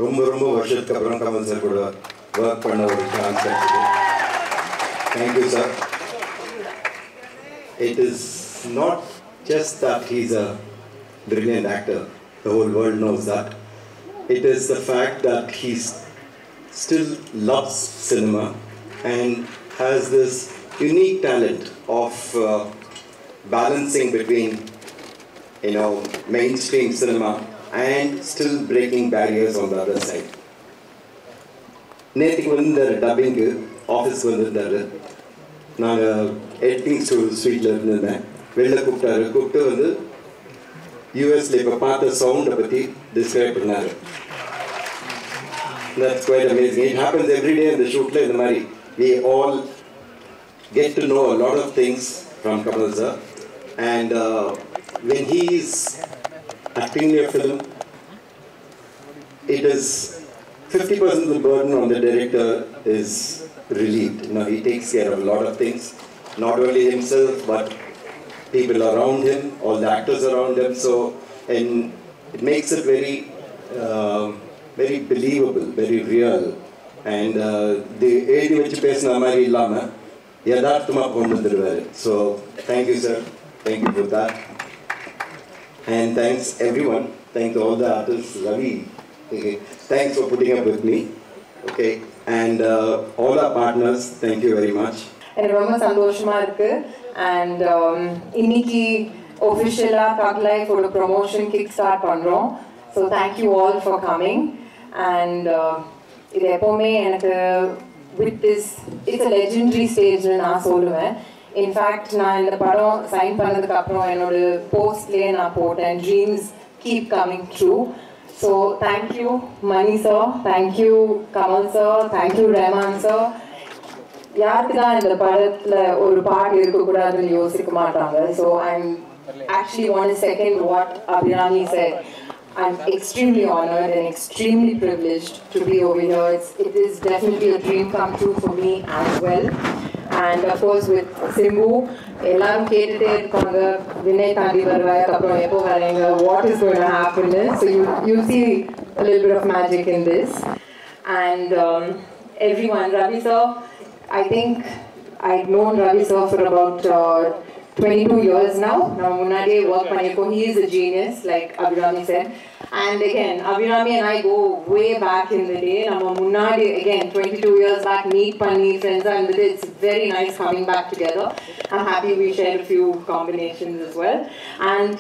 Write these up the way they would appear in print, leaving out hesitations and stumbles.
ரொம்ப ரொம்ப வருஷத்துக்கு அப்புறம் கமல் சார் கூட ஒர்க் பண்ண ஒரு சான்ஸ் கிடைச்சது. Thank you sir. It is not just that he's a brilliant actor, the whole world knows that. It is the fact that he still loves cinema and has this unique talent of balancing between, you know, mainstream cinema and still breaking barriers on the other side. நேற்றுக்கு வந்து dubbing ஆஃபீஸ்க்கு வந்திருந்தாரு. நாங்கள் editing ஸ்வீட்டில் இருந்திருந்தேன். வெளில கூப்பிட்டு வந்து யூஎஸில் இப்போ பார்த்த சவுண்டை பற்றி டிஸ்கிரைப் பண்ணார். That's quite amazing. It happens every day in the shootல இந்த மாதிரி. We all get to know a lot of things from Kamal sir. And when he is acting in a film, it is 50% of the burden on the director is relieved. You know, he takes care of a lot of things, not only himself but people around him, all the actors around him. So, and it makes it very, very believable, very real. And the age which பேசின மாதிரி இல்லாம யதார்த்தமா கொண்டு வந்துருவாரு. So, thank you sir. Thank you for that. And thanks everyone. Thanks to all the artists. Ravi, okay. Thanks for putting up with me. Okay. And all our partners, thank you very much. எனக்கு ரொம்ப சந்தோஷமா இருக்கு. And இன்னைக்கு officially Thug Life ஓட promotion kick start பண்றோம். So thank you all for coming. And இது எப்பவுமே எனக்கு with this, it's a legendary stage நான் சொல்லுவேன். In fact நான் இந்த படம் சைன் பண்ணதுக்கு அப்புறம் என்னோட போஸ்ட்லயே நான் போட்டேன், dreams keep coming true. So thank you Mani sir, thank you Kamal sir, thank you Rahman sir. யாருக்கு தான் இந்த படத்துல ஒரு பாட்டு இருக்கக்கூடாதுன்னு யோசிக்க மாட்டாங்க. So I'm actually want to second what Abhinami said. I'm extremely honored and extremely privileged to be over here. It is definitely a dream come true for me as well. And of course with Simbu, எல்லாரும் கேட்டுட்டே இருக்காங்க வினய் தாண்டி வருவாய் அப்புறம் எப்போ வரீங்க, what is going to happen. So you see a little bit of magic in this. And everyone, Ravi sir, I think I've known Ravi sir for about 22 years now. Now munadiye work pannirkom. He is a genius, like Abhinami said. And again, Abhinami and I go way back in the day. Nama munadi again 22 years back meet panni friends, and it's very nice coming back together. I'm happy we shared a few combinations as well. And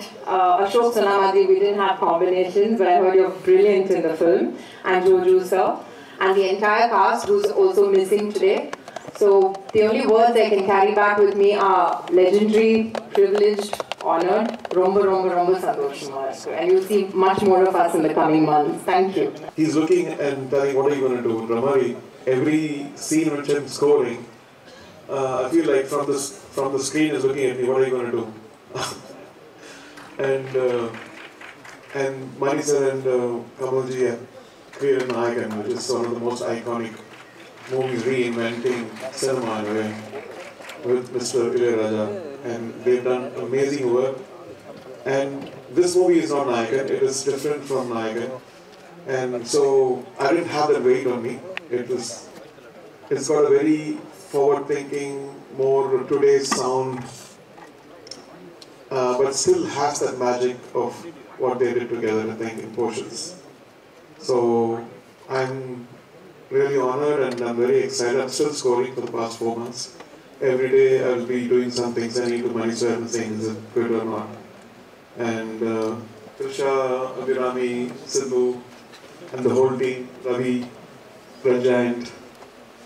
Ashok Sanamadi, we didn't have combinations, but I heard you're brilliant in the film. And Joju sir, and the entire cast who's also missing today. So the only words I can carry back with me are legendary, privileged, honored, romba santoshama. And you'll see much more of us in the coming months. Thank you. He's looking and telling, what are you going to do? Ramari, every scene which I'm scoring, I feel like from the screen is looking at me, what are you going to do? And Mani sir and Kamalji have created an icon, which is one of the most iconic movies reinventing cinema in a way, with Mr. Ilayaraja, and they've done amazing work. And this movie is not Nayakan, it is different from Nayakan, and so I didn't have that weight on me. It's got a very forward-thinking, more today's sound, but still has that magic of what they did together, I think, in portions. So I'm really honored and I'm very excited. I'm still scoring for the past 4 months. Every day I'll be doing something, sending to Mani sir and saying is it good or not. And Trisha, Abhinami, Sidhu and the whole team, Ravi, Prajant,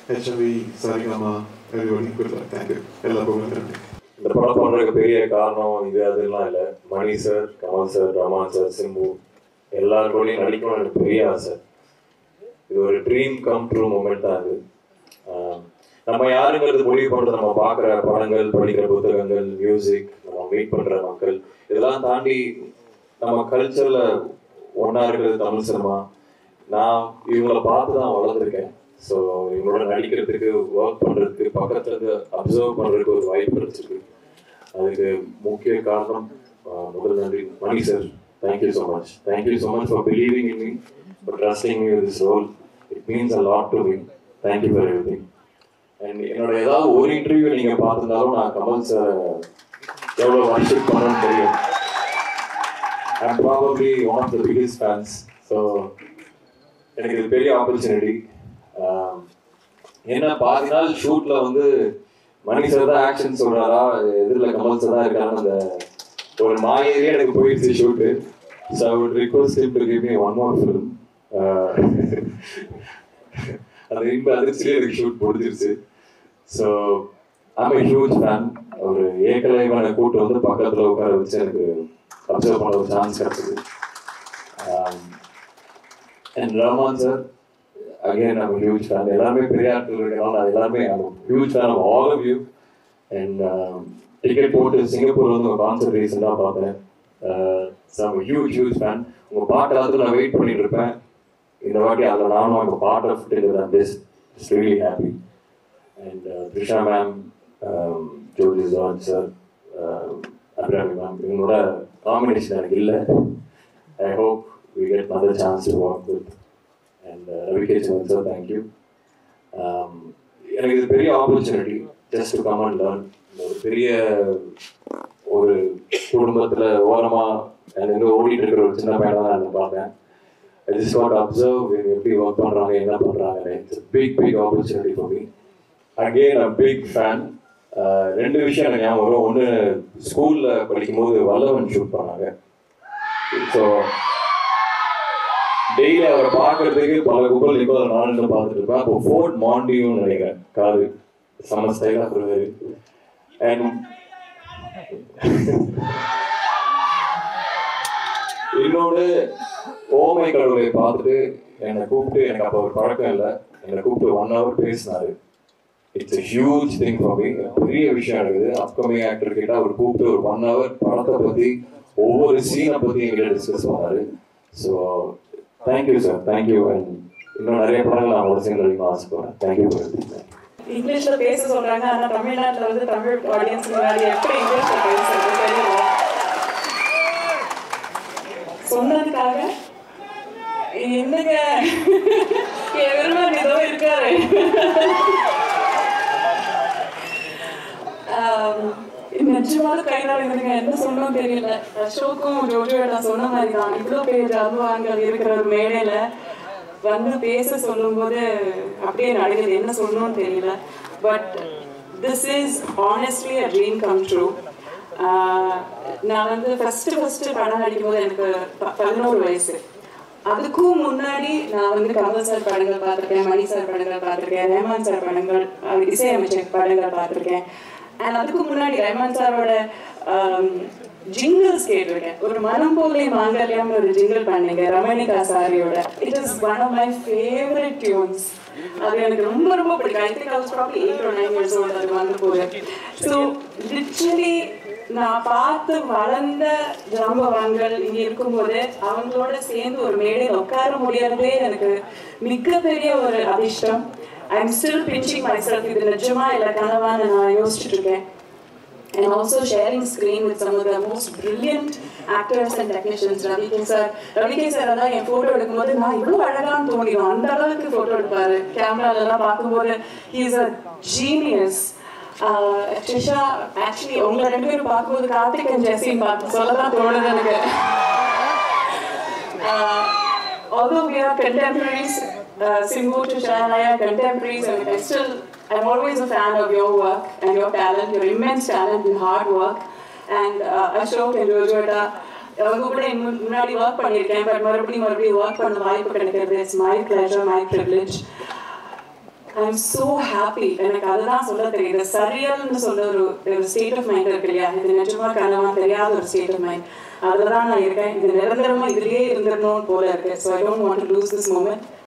HMV, Sarigama, everybody, good luck. Thank you. இந்த படம் பண்ணுறதுக்கு பெரிய காரணம் இது அதெல்லாம் இல்லை. Mani sir, Kamal sir, Rahman sir, Simbu எல்லாருக்கூடையும் நடிக்கணும்னு எனக்கு பெரிய ஆசை. இது ஒரு ட்ரீம் கம் ட்ரூ மூமெண்ட் தான் இது. நம்ம யாருங்கிறது முடிவு பண்ணுறது நம்ம பார்க்குற படங்கள், படிக்கிற புத்தகங்கள், மியூசிக், நம்ம மீட் பண்ணுற மக்கள், இதெல்லாம் தாண்டி நம்ம கல்ச்சரில் ஒன்றா இருக்கிறது தமிழ் சினிமா. நான் இவங்கள பார்த்து தான் வளர்ந்துருக்கேன். ஸோ இவங்களோட நடிக்கிறதுக்கு, ஒர்க் பண்ணுறதுக்கு, பக்கத்துலேருந்து அப்சர்வ் பண்ணுறதுக்கு ஒரு வாய்ப்பு கிடைச்சிருக்கு. அதுக்கு முக்கிய காரணம் முதல் நன்றி Mani sir. Thank you so much. Thank you so much for believing in me for trusting me with this role. It means a lot to me. Thank you for everything. And என்னோட ஏதாவது ஒரு இன்டர்வியூ நீங்கள் பார்த்துருந்தாலும் நான் கமல் சார் எவ்வளோ வர்ஷிப் பண்ணணும்னு தெரியும். I'm probably one of the biggest fans. So எனக்கு இது பெரிய ஆப்பர்ச்சுனிட்டி. என்ன பாதி நாள் ஷூட்டில் வந்து மணி சார் தான் ஆக்ஷன் சொல்கிறாரா, எதிரில் கமல் சார் தான் இருக்காருன்னு அந்த ஒரு மாயிலே எனக்கு போயிடுச்சு shoot. So I would request him to give me one more film. அந்த இன்ப அதிர்ச்சியிலே எனக்கு ஷூட் முடிஞ்சிருச்சு. So I'm a huge fan. ஒரு ஏகலைவான கூட்டு வந்து பக்கத்தில் உட்கார வச்சு எனக்கு அப்சர்வ் பண்ண ஒரு சான்ஸ் கிடச்சிது. And Rahman sir, again I'm a huge fan. எல்லாருமே பெரிய ஆட்கள் இருக்கிறனால நான் எல்லாருமே I'm a huge fan of all of you. And ticket போட்டு சிங்கப்பூர் வந்து ஒரு கான்சர்ட் ரீசெண்டாக பார்த்தேன். So I'm a huge fan. உங்கள் பாட்டு அதுக்கு நான் வெயிட் பண்ணிட்டு இருப்பேன். இந்த வாட்டி அதில் நானும் I'm a part of it and I'm just really happy. And Trisha ma'am, Jyoti George sir, Abhirami ma'am, இவங்களோட காம்பினேஷன் எனக்கு இல்லை. I hope we get another chance to work with. And Ravi Kechavan sir, thank you. எனக்கு இது பெரிய opportunity just to come and learn. ஒரு பெரிய ஒரு குடும்பத்தில் ஓரமாக எங்கே ஓடிட்டு இருக்கிற ஒரு சின்ன பையனை தான் நான் பார்த்தேன். I just got to observe எப்படி ஒர்க் பண்ணுறாங்க, என்ன பண்ணுறாங்க. It's a big opportunity for me. Again, a big fan. ரெண்டு விஷயம் எனக்கு ஞாபகம் வரும். ஒன்று, ஸ்கூலில் படிக்கும்போது வல்லவன் ஷூட் பண்ணாங்க. ஸோ டெய்லி அவரை பார்க்கறதுக்கு பல குப்பல் இப்போ நானும் பார்த்துட்டு இருப்பேன். அப்போ ஃபோர்ட் மாண்டியும் நினைக்கிறேன், காரு செம ஸ்டைலாக வருவாரு. அண்ட் இன்னொன்று, ஓமை கடவுளை பார்த்துட்டு என்னை கூப்பிட்டு, எனக்கு அப்போ ஒரு பழக்கம் இல்லை, என்னை கூப்பிட்டு 1 hour பேசினாரு. It's a huge thing for me. பெரிய விஷயம் இருக்குது. அப்கமிங் ஆக்டர் கிட்ட அவர் கூப்பிட்டு ஒரு 1 hour படத்தை பற்றி, ஒவ்வொரு சீனை பற்றி எங்கிட்ட டிஸ்கஸ் பண்ணாரு. So thank you sir, thank you. And இன்னும் நிறைய படங்கள் நான் ஒரு சேர்ந்து வரைக்கும் ஆசைப்படுறேன். தேங்க்யூ ஃபார் இங்கிலீஷ்ல பேச சொல்றாங்க, ஆனா தமிழ்நாட்டில் வந்து தமிழ் ஆடியன்ஸ் முன்னாடி எப்படி இங்கிலீஷ்ல பேசுறது தெரியல. சொன்னதுக்காக என்னங்க எவருமான் ஏதோ இருக்காரு. நிச்சயமாக கைதால் இருந்துங்க, என்ன சொல்லணும் தெரியல. அசோக்கும் ஜோஜோட சொன்ன மாதிரி தான், இவ்வளோ பேர் அனுபவங்கள் இருக்கிற ஒரு மேடையில வந்து பேச சொல்லும் போது அப்படியே நடக்குது, என்ன சொல்லணும்னு தெரியல. But this is honestly a dream come true. நான் வந்து ஃபர்ஸ்ட் படம் நடிக்கும் போது எனக்கு 11 வயசு. அதுக்கும் முன்னாடி நான் வந்து கமல் சார் படங்கள் பார்த்துருக்கேன், மணி சார் படங்கள் பார்த்துருக்கேன், ரஹ்மான் சார் படங்கள், இசையமைச்சர் படங்கள் பார்த்துருக்கேன். அண்ட் அதுக்கு முன்னாடி ரஹ்மான் சாரோட ஜிங்கிள்ஸ் கேட்டிருக்கேன். ஒரு மனம் போலே மாங்கல்யம்னு ஒரு ஜிங்கிள் பண்ணீங்க ரமணிகா சாரியோட. It is one of my favourite tunes. அது எனக்கு ரொம்ப பிடிக்கும். I think I was probably 8 or 9 years old அது வந்து போது. ஸோ லிட்ரலி நான் பார்த்து வளர்ந்த ஜாம்பவான்கள் இங்கே இருக்கும்போது அவங்களோட சேர்ந்து ஒரு மேடையில் உட்கார முடியாததே எனக்கு மிகப்பெரிய ஒரு அதிர்ஷ்டம். I am still pinching myself, இது நிஜமா இல்லை கனவான்னு நான் யோசிச்சுட்டு இருக்கேன். And also sharing screen with some of the most brilliant actors and technicians. Ravi K sir அதான் என் ஃபோட்டோ எடுக்கும்போது நான் இவ்வளோ அழகான்னு தோணிடும். அந்த அளவுக்கு ஃபோட்டோ எடுப்பாரு. கேமராலெல்லாம் பார்க்கும்போது he is a genius. Trisha, actually உங்களை 2 பேரும் பார்க்கும்போது கார்த்திக் அண்ட் ஜெசின் பார்த்து சொல்லதான் தோணுது எனக்கு. Although we are contemporaries, Simbu, Trisha and I are contemporaries, and I'm always a fan of your work and your talent, your immense talent and hard work. And Ashok and Jojota, அவங்க கூட முன்னாடி work பண்ணியிருக்கேன். But மறுபடியும் work பண்ண வாய்ப்பு கிடைக்கிறது. It's my pleasure, my privilege. I am so happy. எனக்கு அதுதான் சொல்ல தெரியுது. சரியல்னு சொல்ல ஒரு ஸ்டேட் ஆஃப் மைண்ட் இருக்கு இல்லையா, இது நிஜமா கனவா தெரியாத ஒரு ஸ்டேட் ஆஃப் மைண்ட். அதில் தான் நான் இருக்கேன். இது நிரந்தரமாக இதுலேயே இருந்துடணும் போல இருக்கு. So I don't want to lose this moment.